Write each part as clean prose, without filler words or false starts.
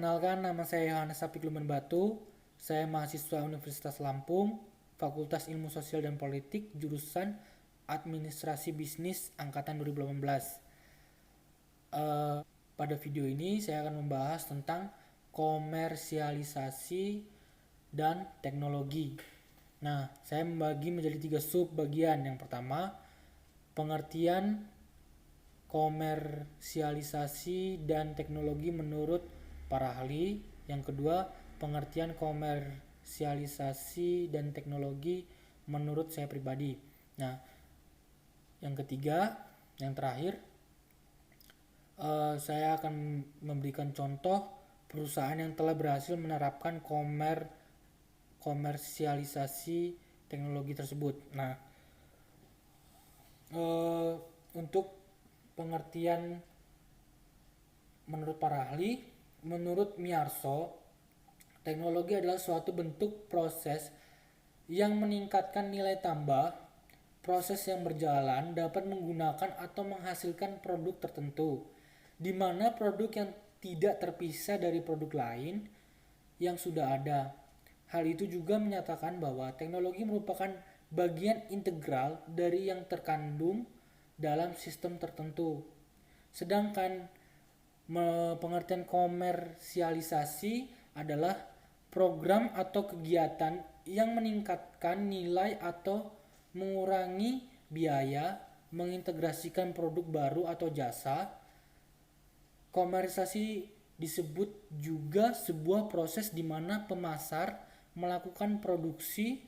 Perkenalkan, nama saya Yohanes Apik Lumenbatu. Saya mahasiswa Universitas Lampung, Fakultas Ilmu Sosial dan Politik, jurusan Administrasi Bisnis Angkatan 2018. Pada video ini saya akan membahas tentang komersialisasi dan teknologi. Nah, saya membagi menjadi 3 sub bagian. Yang pertama, pengertian komersialisasi dan teknologi menurut para ahli. Yang kedua, pengertian komersialisasi dan teknologi menurut saya pribadi. Nah, yang ketiga, yang terakhir, saya akan memberikan contoh perusahaan yang telah berhasil menerapkan komersialisasi teknologi tersebut. Nah, untuk pengertian menurut para ahli, menurut Miyarso, teknologi adalah suatu bentuk proses yang meningkatkan nilai tambah. Proses yang berjalan dapat menggunakan atau menghasilkan produk tertentu, di mana produk yang tidak terpisah dari produk lain yang sudah ada. Hal itu juga menyatakan bahwa teknologi merupakan bagian integral dari yang terkandung dalam sistem tertentu. Sedangkan pengertian komersialisasi adalah program atau kegiatan yang meningkatkan nilai atau mengurangi biaya, mengintegrasikan produk baru atau jasa. Komersialisasi disebut juga sebuah proses di mana pemasar melakukan produksi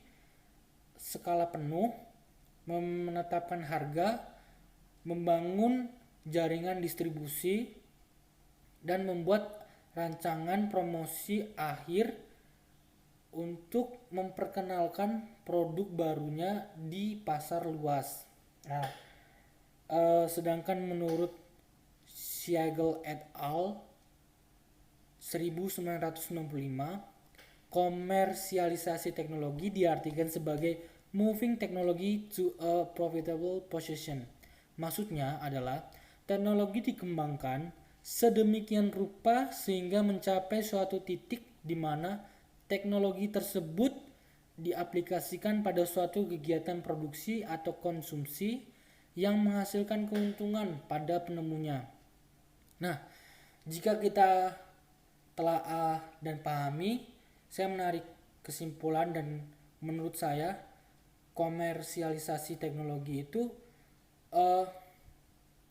skala penuh, menetapkan harga, membangun jaringan distribusi, dan membuat rancangan promosi akhir untuk memperkenalkan produk barunya di pasar luas. Nah, sedangkan menurut Siegel et al. 1995, komersialisasi teknologi diartikan sebagai moving technology to a profitable position. Maksudnya adalah teknologi dikembangkan sedemikian rupa sehingga mencapai suatu titik di mana teknologi tersebut diaplikasikan pada suatu kegiatan produksi atau konsumsi yang menghasilkan keuntungan pada penemunya. Nah, jika kita telaah dan pahami, saya menarik kesimpulan dan menurut saya komersialisasi teknologi itu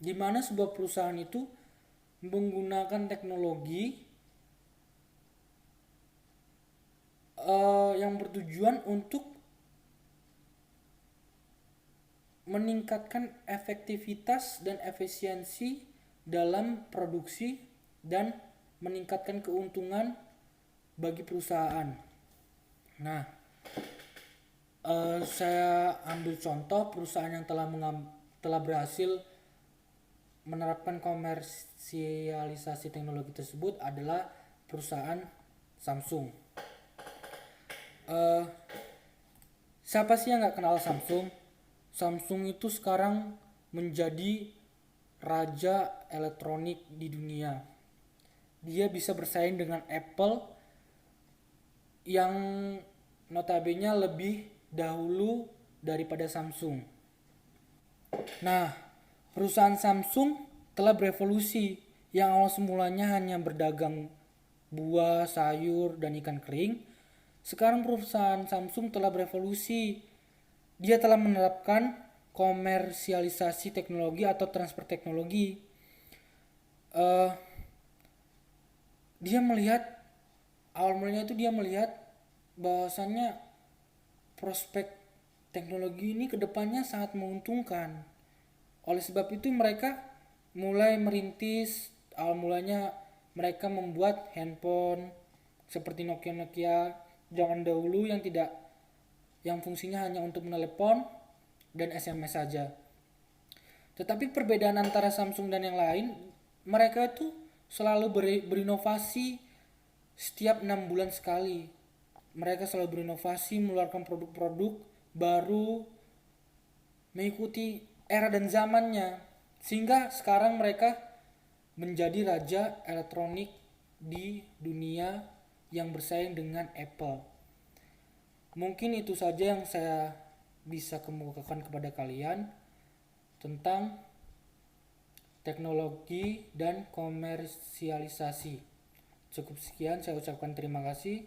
di mana sebuah perusahaan itu menggunakan teknologi yang bertujuan untuk meningkatkan efektivitas dan efisiensi dalam produksi dan meningkatkan keuntungan bagi perusahaan. Nah, saya ambil contoh perusahaan yang telah berhasil menerapkan komersialisasi teknologi tersebut adalah perusahaan Samsung. Siapa sih yang nggak kenal Samsung? Samsung itu sekarang menjadi raja elektronik di dunia. Dia bisa bersaing dengan Apple yang notabene lebih dahulu daripada Samsung. Nah, perusahaan Samsung telah berevolusi. Yang awal semulanya hanya berdagang buah, sayur, dan ikan kering. Sekarang perusahaan Samsung telah berevolusi. Dia telah menerapkan komersialisasi teknologi atau transfer teknologi. Dia melihat, awal mulanya itu dia melihat bahwasannya prospek teknologi ini kedepannya sangat menguntungkan. Oleh sebab itu mereka mulai merintis. Awal mulanya mereka membuat handphone seperti Nokia zaman dahulu yang fungsinya hanya untuk menelepon dan SMS saja. Tetapi perbedaan antara Samsung dan yang lain, mereka itu selalu berinovasi setiap 6 bulan sekali. Mereka selalu berinovasi, mengeluarkan produk-produk baru mengikuti era dan zamannya, sehingga sekarang mereka menjadi raja elektronik di dunia yang bersaing dengan Apple. Mungkin itu saja yang saya bisa kemukakan kepada kalian tentang teknologi dan komersialisasi. Cukup sekian, saya ucapkan terima kasih.